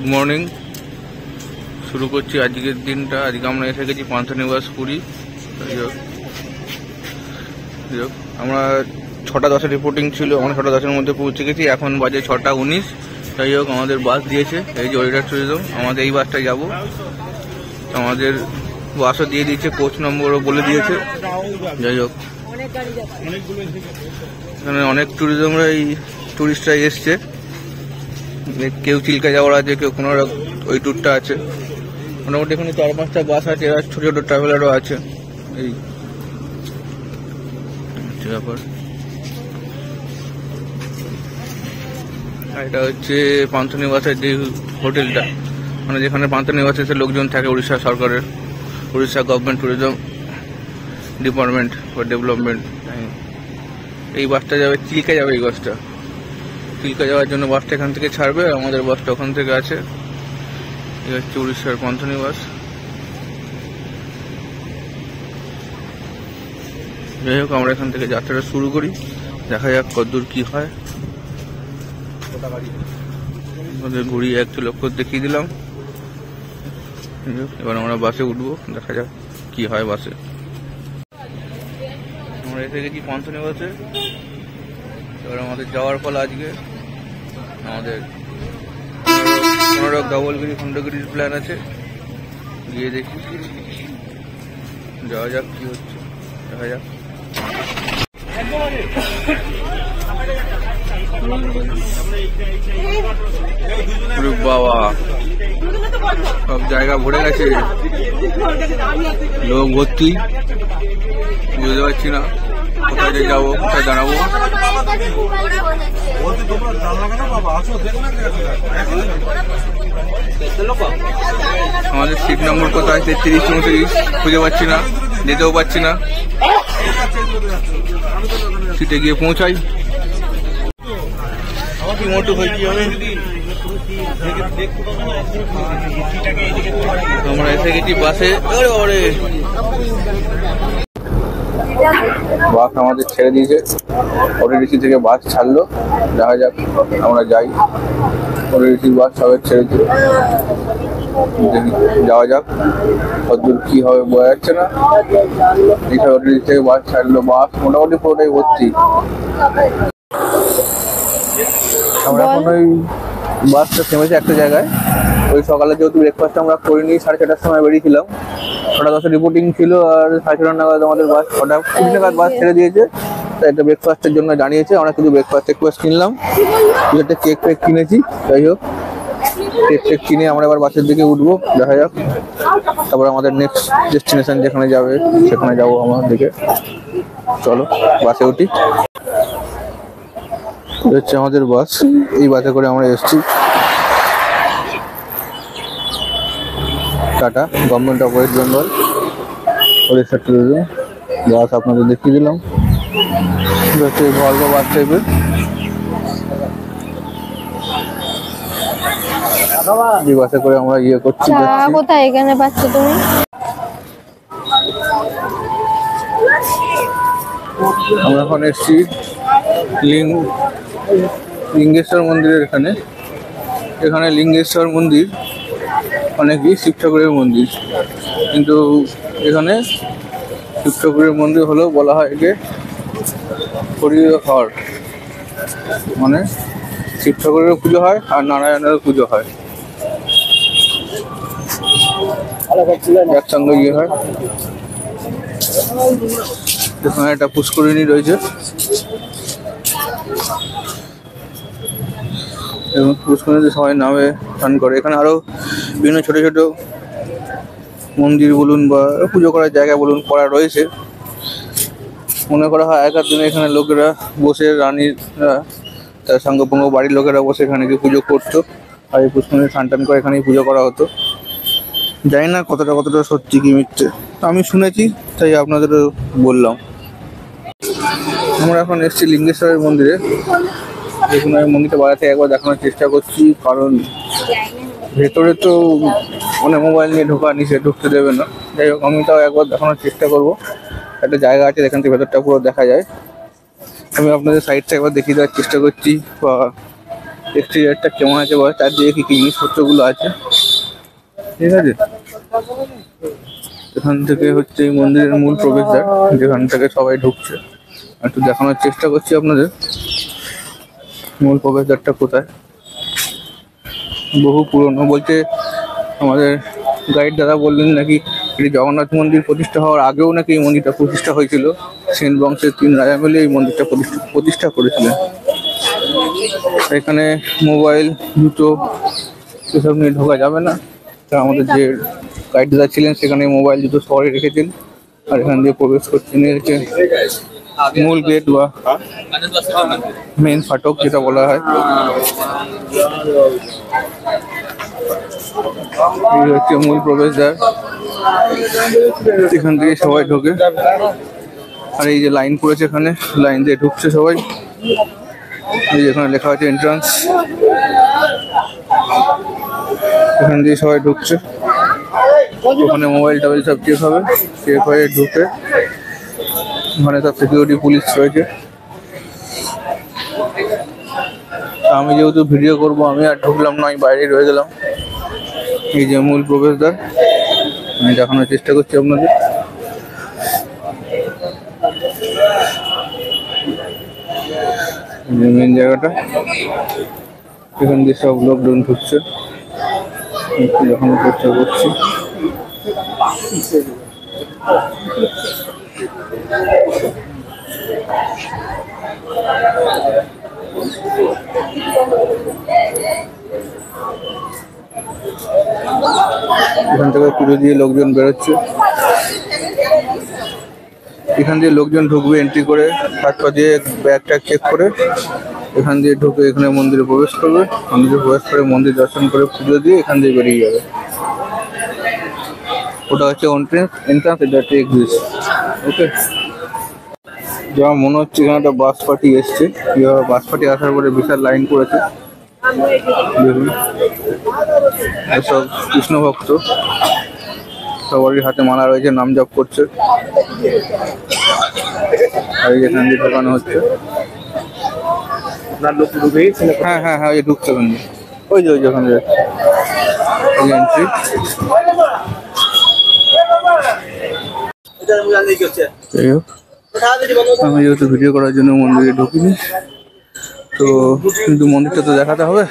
Good morning. শুরু করছি আজকের দিনটা। আজকে আমরা এসে গেছি পান্থনিবাস পুরী। আমরা 6টা 10-এর রিপোর্টিং ছিল, আমরা 6টা 10-এর মধ্যে পৌঁছে গেছি। এখন বাজে 6টা 19। যাই হোক, আমাদের বাস দিয়েছে, এই যে ওয়েদার ট্যুরিজম। আমাদের এই বাসটায় যাব। আমাদের বাসও দিয়ে দিয়েছে, কোচ নম্বরও বলে দিয়েছে। যাই হোক, এখানে অনেক ট্যুরিজমরা এই ট্যুরিস্টরা এসছে। কেউ চিল্কা যাওয়ার আছে, কেউ কোনো ওই ট্যুরটা আছে। মোটামুটি এখানে 4-5টা বাস আছে, এরা ছোটো ছোটো ট্রাভেলারও আছে। এই ব্যাপার। এটা হচ্ছে পান্থনিবাসের যে হোটেলটা, মানে যেখানে পান্থনিবাসে এসে লোকজন থাকে উড়িষ্যা সরকারের, Orissa government tourism department for development. এই বাসটা যাবে চিল্কা, যাবে এই বাসটা চিল্কা যাওয়ার জন্য। বাসটা এখান থেকে ছাড়বে, আমাদের বাসটা ওখান থেকে আছে। এই হচ্ছে উড়িষ্যার পান্থনিবাস। যাই হোক, আমরা এখান থেকে যাত্রাটা শুরু করি, দেখা যাক কতদূর কি হয়। আমাদের ঘুরি 1 লক্ষ দেখিয়ে দিলাম। এবার আমরা বাসে উঠবো, দেখা যাক কি হয় বাসে। আমরা এসে গেছি পান্থনিবাসে। এবার আমাদের যাওয়ার ফল আজকে আমাদের 15 ধবলগিরি খণ্ডগিরির প্ল্যান আছে। গিয়ে দেখি, যাওয়া যাক কি হচ্ছে, দেখা যাক। বাবা, সব জায়গা ভরে গেছে, লোক ভর্তি। বুঝতে পারছি না কোথায় যাবো, কোথায় দাঁড়াবো। আমাদের সিট নম্বর কোথায়, 33-34, খুঁজে পাচ্ছি না, যেতেও পাচ্ছি না। সিটে গিয়ে পৌঁছাই। আমরা এসে গেছি বাসে। বাস আমাদের ছেড়ে দিয়েছে, ওটিডিসি থেকে বাস ছাড়লো। দেখা যাক, আমরা যাই। ওটিডিসির বাস সবাই ছেড়েছে, যাওয়া যাক। কতদূর কি হবে বোঝা যাচ্ছে না। এইসব ওটিডিসি থেকে বাস ছাড়লো, বাস মোটামুটি পুরোটাই ভর্তি। আমরা এখন ওই বাসটা থেমেছে একটা জায়গায়। ওই সকালে যেহেতু ব্রেকফাস্ট আমরা করিনি, 6:30টার সময় বেরিয়েছিলাম। 6টা 10-এর রিপোর্টিং ছিল, আর 6:30 নাগাদ আমাদের বাস 6টা 20 নাগাদ বাস ছেড়ে দিয়েছে। তাই এটা ব্রেকফাস্টের জন্য জানিয়েছে। আমরা কিছু ব্রেকফাস্ট কিনলাম, একটা কেক ফেক কিনেছি। যাই হোক, কেক ফেক কিনে আমরা এবার বাসের দিকে উঠবো, দেখা যাক। তারপর আমাদের নেক্সট ডেস্টিনেশন যেখানে যাবে সেখানে যাবো আমাদের দিকে। চলো বাসে উঠি। হচ্ছে আমাদের বাস, এই বাসে করে আমরা এসেছি। Tata government of West Bengal Orissa tourism bus আপনাদের দেখিয়ে দিলাম। হচ্ছে ভলভো বাস টাইপের। এই বাসে করে আমরা ইয়ে করছি। কোথায় এখানে পাচ্ছ তুমি? আমরা এখন এসেছি লিঙ্গেশ্বর মন্দিরের এখানে। এখানে লিঙ্গেশ্বর মন্দির অনেকই শিব ঠাকুরের মন্দির, কিন্তু এখানে শিব ঠাকুরের মন্দির হলেও বলা হয় একে হরিহর, মানে শিব ঠাকুরেরও পুজো হয় আর নারায়ণেরও পুজো হয়, একসঙ্গে ইয়ে হয়। এখানে একটা পুষ্করিণী রয়েছে এবং পুষ্করিণীতে সবাই নামে স্নান করে। এখানে আরো বিভিন্ন ছোট ছোট মন্দির বলুন বা পুজো করার জায়গা বলুন করা রয়েছে। মনে করা হয় আগেকার দিনে এখানে লোকেরা বসে, রানীরা তার সঙ্গে পঙ্গ বাড়ির লোকেরা বসে এখানে গিয়ে পুজো করতো। আর এই পুষ্করিণী স্নান টান করে এখানেই পুজো করা হতো। জানি না কতটা সত্যি কি মিথ্যে, আমি শুনেছি তাই আপনাদেরও বললাম। আমরা এখন এসেছি লিঙ্গেশ্বরের মন্দিরে। দেখুন, আমি মন্দিরটা বাইরে থেকে একবার দেখানোর চেষ্টা করছি, কারণ ভেতরে তো মানে মোবাইল নিয়ে ঢোকা নিচে ঢুকতে দেবে না। যাই হোক, আমি তাও একবার দেখানোর চেষ্টা করব। একটা জায়গা আছে, এখান থেকে ভেতরটা পুরো দেখা যায়। আমি আপনাদের সাইডটা একবার দেখিয়ে দেওয়ার চেষ্টা করছি, বা এক্সটেরিয়ারটা কেমন আছে বা চারদিকে কি কি জিনিসপত্রগুলো আছে, ঠিক আছে। এখান থেকে হচ্ছে এই মন্দিরের মূল প্রবেশদ্বার, যেখান থেকে সবাই ঢুকছে। একটু দেখানোর চেষ্টা করছি আপনাদের মূল প্রবেশদ্বারটা কোথায়। বহু পুরনো, বলতে আমাদের গাইড দাদা বললেন নাকি এটি জগন্নাথ মন্দির প্রতিষ্ঠা হওয়ার আগেও নাকি এই মন্দিরটা প্রতিষ্ঠা হয়েছিল। সেন বংশের 3 রাজা মিলে এই মন্দিরটা প্রতিষ্ঠা করেছিলেন। এখানে মোবাইল, জুতো এসব নিয়ে ঢোকা যাবে না। তা আমাদের যে গাইড দাদা ছিলেন সেখানে মোবাইল জুতো শহরে রেখেছেন। আর এখান দিয়ে প্রবেশ করতে নিয়ে হচ্ছে মূল গেট বা মেন ফাটক যেটা বলা হয়। এই হচ্ছে মূল প্রবেশদ্বার, এখান থেকে সবাই ঢোকে। আর এই যে লাইন পড়েছে, এখানে লাইন দিয়ে ঢুকছে সবাই। এই যে এখানে লেখা আছে এন্ট্রান্স, এখান দিয়ে সবাই ঢুকছে। ওখানে মোবাইল টোবাইল সব চেক হবে, চেক হয়ে ঢুকে ওখানে সব সিকিউরিটি পুলিশ রয়েছে। আমি যেহেতু ভিডিও করব, আমি আর ঢুকলাম না, আমি বাইরে রয়ে গেলাম। এই যে মূল প্রবেশদ্বার, আমি দেখানোর চেষ্টা করছি আপনাদের। মেন জায়গাটা, এখান দিয়ে সব লোকজন ঢুকছে, দেখানোর চেষ্টা করছি। এখান থেকে পুরো দিয়ে লোকজন বেরোচ্ছে, এখান দিয়ে লোকজন ঢুকবে এন্ট্রি করে, হাত পা দিয়ে ব্যাগ ট্যাগ চেক করে এখান দিয়ে ঢুকে এখানে মন্দিরে প্রবেশ করবে। মন্দিরে প্রবেশ করে মন্দির দর্শন করে পুজো দিয়ে এখান দিয়ে বেরিয়ে যাবে। ওটা হচ্ছে এন্ট্রান্স, এটা হচ্ছে এক্সিট। ওকে, যা মনে হচ্ছে এখানে একটা বাস পার্টি এসছে। বাস পার্টি আসার পরে বিশাল লাইন করেছে। দেখুন, এসব কৃষ্ণ ভক্ত, সবারই হাতে মালা রয়েছে, নাম জপ করছে। আর এখান দিয়ে ঢোকানো হচ্ছে। হ্যাঁ হ্যাঁ হ্যাঁ, ওই ঢুকছে ওখান দিয়ে, ওই যে ওখানে যাচ্ছে এন্ট্রি। যাই হোক, আমি যেহেতু ভিডিও করার জন্য মন্দিরে ঢুকিনি, তো কিন্তু মন্দিরটা তো দেখাতে হবে।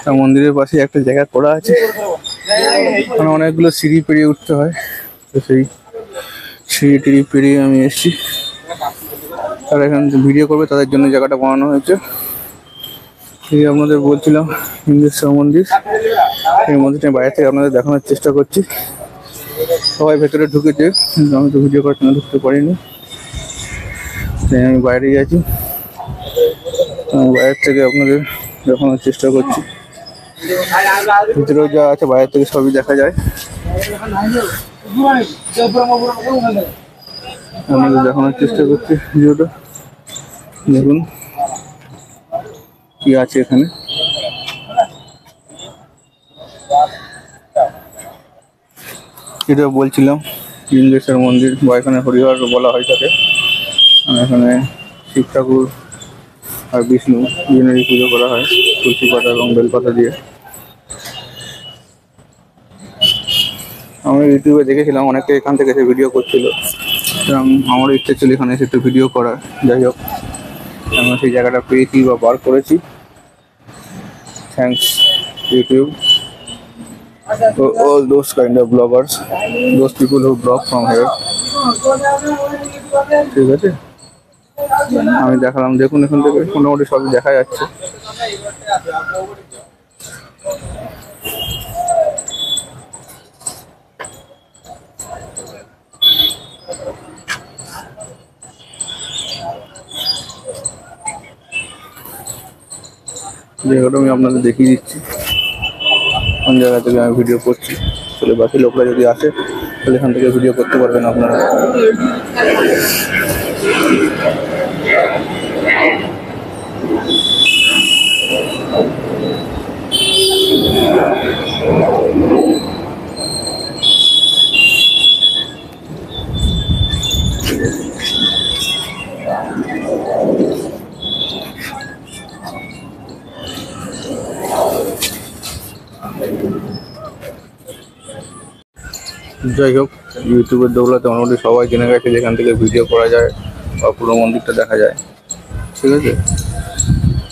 তা মন্দিরের পাশে একটা জায়গা করা আছে, মানে অনেকগুলো সিঁড়ি পেরিয়ে উঠতে হয়। তো সেই সিঁড়ি টিড়ি পেরিয়ে আমি এসেছি। তারা এখানে ভিডিও করবে, তাদের জন্য জায়গাটা বানানো হয়েছে। এই আপনাদের বলছিলাম হিন্দুশ্বর মন্দির, এই মন্দিরটা বাইরে থেকে আপনাদের দেখানোর চেষ্টা করছি। সবাই ভেতরে ঢুকেছে, কিন্তু আমি তো ভিডিও করার জন্য ঢুকতে পারিনি, তাই আমি বাইরেই আছি। বাইরের থেকে আপনাদের দেখানোর চেষ্টা করছি। ভিতরেও যা আছে বাইরে থেকে সবই দেখা যায়। আপনাদের দেখানোর চেষ্টা করছি ভিডিওটা। দেখুন কি আছে এখানে। এটা বলছিলাম লিঙ্গেশ্বর মন্দির, বা এখানে হরিহর বলা হয় থাকে। এখানে শিব ঠাকুর আর বিষ্ণু দুজনেরই পুজো করা হয় তুলসী পাতা এবং বেলপাতা দিয়ে। আমি ইউটিউবে দেখেছিলাম অনেকে এখান থেকে এসে ভিডিও করছিল, এবং আমারও ইচ্ছে ছিল এখানে এসে একটু ভিডিও করার। যাই হোক, আমি সেই জায়গাটা পেয়েছি বা বার করেছি। Thanks YouTube, all those kind of bloggers, those people who blog from here. ঠিক আছে, আমি দেখালাম। দেখুন এখান থেকে মোটামুটি সবই দেখা যাচ্ছে। জায়গাটা আমি আপনাদের দেখিয়ে দিচ্ছি কোন জায়গা থেকে আমি ভিডিও করছি। তাহলে বাকি লোকরা যদি আসে তাহলে এখান থেকে ভিডিও করতে পারবেন আপনারা। যাই হোক, ইউটিউবের দৌলতে মোটামুটি সবাই জেনে গেছে যেখান থেকে ভিডিও করা যায় বা পুরো মন্দিরটা দেখা যায়। ঠিক আছে,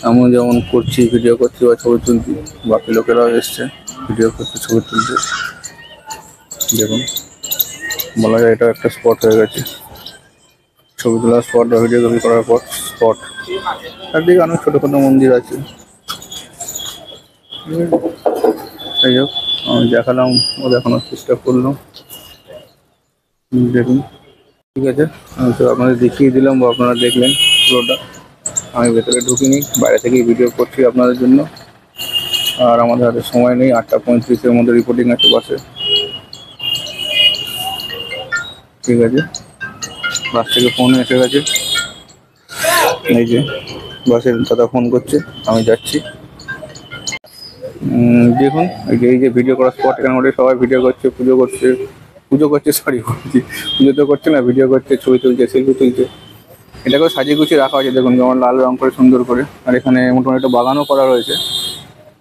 আমি যেমন করছি, ভিডিও করছি বা ছবি তুলছি, বাকি লোকেরাও এসছে ভিডিও করতে, ছবি তুলতে। দেখুন, বলা যায় এটা একটা স্পট হয়ে গেছে, ছবি তোলার স্পট বা ভিডিওগ্রাফি করার পর স্পট। চারদিকে অনেক ছোটো ছোটো মন্দির আছে। যাই হোক, আমি দেখালাম ও দেখানোর চেষ্টা করলাম। দেখুন, ঠিক আছে, আমি তো আপনাদের দেখিয়ে দিলাম বা আপনারা দেখলেন পুরোটা। আমি ভেতরে ঢুকিনি, বাইরে থেকেই ভিডিও করছি আপনাদের জন্য। আর আমাদের হাতে সময় নেই, 8:35-এর মধ্যে রিপোর্টিং আছে বাসে। ঠিক আছে, বাস থেকে ফোন এসে গেছে, এই যে বাসের দাদা ফোন করছে, আমি যাচ্ছি। দেখুন, এই যে ভিডিও করার স্পট, এখানে মোটামুটি সবাই ভিডিও করছে, পুজো করছে সরি বলছি, পুজো তো করছে না, ভিডিও করছে, ছবি তুলছে, সেলফি তুলছে। এটাকেও সাজিয়ে গুছিয়ে রাখা হয়েছে, দেখুন যেমন লাল রং করে সুন্দর করে। আর এখানে মোটামুটি একটা বাগানও করা রয়েছে।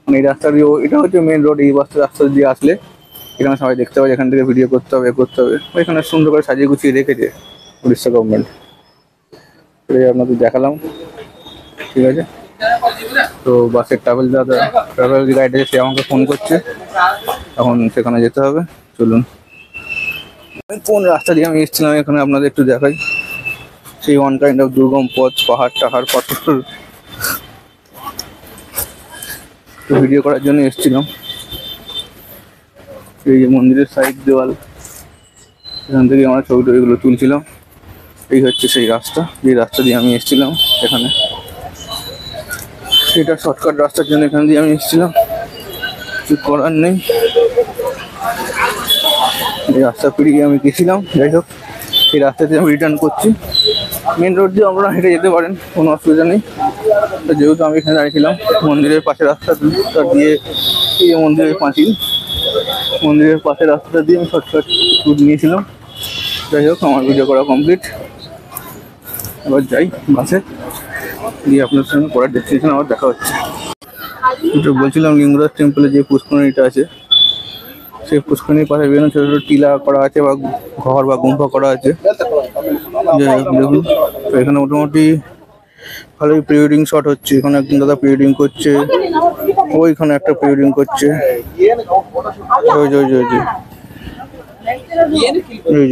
মানে এই রাস্তা দিয়ে, এটা হচ্ছে মেন রোড, এই রাস্তা দিয়ে আসলে এখানে সবাই দেখতে পাবে, এখান থেকে ভিডিও করতে হবে, করতে হবে। এখানে সুন্দর করে সাজিয়ে গুছিয়ে রেখেছে উড়িষ্যা গভর্নমেন্ট। এই আপনাদের দেখালাম। ঠিক আছে, তো বাসের ট্রাভেল গাইড আছে, সে আমাকে ফোন করছে, এখন সেখানে যেতে হবে। চলুন, কোন রাস্তা দিয়ে আমি এসেছিলাম এখানে আপনাদের একটু দেখাই। সেই ওয়ান কাইন্ড অফ দুর্গম পথ, পাহাড় টাহাড় পাথর ভিডিও করার জন্য এসেছিলাম। এই যে মন্দিরের সাইড দেওয়াল, এখান থেকে আমরা ছবি টবিগুলো তুলছিলাম। এই হচ্ছে সেই রাস্তা, যে রাস্তা দিয়ে আমি এসেছিলাম এখানে। এটা শর্টকাট রাস্তার জন্য এখান দিয়ে আমি এসেছিলাম, কিছু করার নেই। এই রাস্তা পেরিয়ে আমি গেছিলাম। যাই হোক, এই রাস্তা দিয়ে আমি রিটার্ন করছি। মেন রোড দিয়ে আপনারা হেঁটে যেতে পারেন, কোনো অসুবিধা নেই। তো যেহেতু আমি এখানে দাঁড়িয়েছিলাম মন্দিরের পাশে রাস্তা দিয়ে, এই যে মন্দিরের পাঁচিল, মন্দিরের পাশে রাস্তাটা দিয়ে আমি শর্টকাট রুট নিয়েছিলাম। যাই হোক, আমার ভিডিও করা কমপ্লিট। এবার যাই বাসে গিয়ে আপনার সঙ্গে পরের ডেস্টিনেশন আবার দেখা হচ্ছে। যেটা বলছিলাম, লিঙ্গরাজ টেম্পলে যে পুষ্করিণীটা আছে, সেই পুষ্করিণীর পাশে বিভিন্ন ছোটো ছোটো টিলা করা আছে বা ঘর বা গুম্ফা করা আছে। দেখুন, তো এখানে মোটামুটি ভালোই প্রি ওয়েডিং শট হচ্ছে। এখানে একজন দাদা প্রি ওয়েডিং করছে, ওইখানে একটা প্রি ওয়েডিং করছে, ওই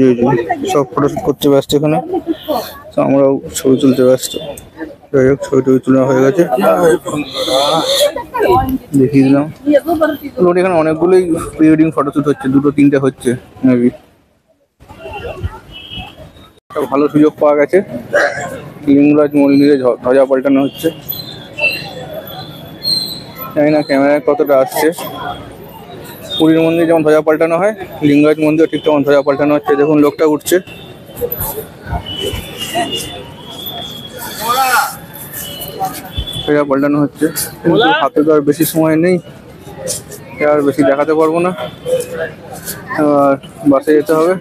যে সব ফটোশুট করতে ব্যস্ত এখানে। তো আমরাও ছবি তুলতে ব্যস্ত। যাই হোক, ছবি টবি তোলা হয়ে গেছে, দেখিয়ে দিলাম। এখানে অনেকগুলোই প্রি ওয়েডিং ফটোশুট হচ্ছে, 2-3টে হচ্ছে মেবি। একটা ভালো সুযোগ পাওয়া গেছে, লিঙ্গরাজ মন্দিরে ধ্বজা পাল্টানো হচ্ছে। জানি না ক্যামেরায় কতটা আসছে। পুরীর মন্দিরে যেমন ধ্বজা পাল্টানো হয়, লিঙ্গরাজ মন্দিরে ঠিক তেমন ধ্বজা পাল্টানো হচ্ছে। দেখুন, লোকটা উঠছে। ধ্বজা পাল্টানো হচ্ছে, কিন্তু হাতে তো আর বেশি সময় নেই, আর বেশি দেখাতে পারবো না। আর বাসে যেতে হবে।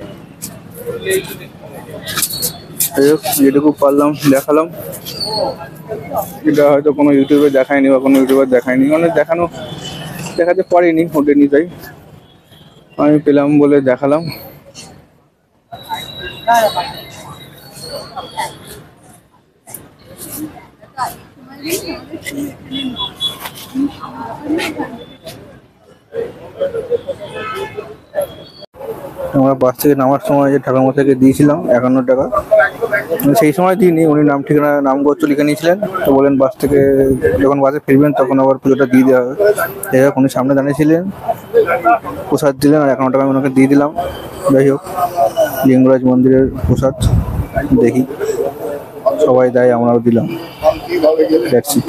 যাই হোক, যেটুকু পারলাম দেখালাম। এটা হয়তো কোনো ইউটিউবে দেখায়নি বা কোনো ইউটিউবার দেখায়নি, মানে দেখাতে পারিনি, ওঠেনি, তাই আমি পেলাম বলে দেখালাম। আমরা বাস থেকে নামার সময় যে ঠাকুরমশাইকে দিয়েছিলাম 51 টাকা, সেই সময় দিইনি, উনি নাম ঠিকানা নামগোত্র লিখে নিয়েছিলেন। তো বলেন বাস থেকে যখন বাসে ফিরবেন তখন আবার পুজোটা দিয়ে দেওয়া হবে। যাই হোক, উনি সামনে দাঁড়িয়েছিলেন, প্রসাদ দিলেন, আর 51 টাকা আমি ওনাকে দিয়ে দিলাম। যাই হোক, লিঙ্গরাজ মন্দিরের প্রসাদ দেখি সবাই দেয়, আমরাও দিলাম। That's it.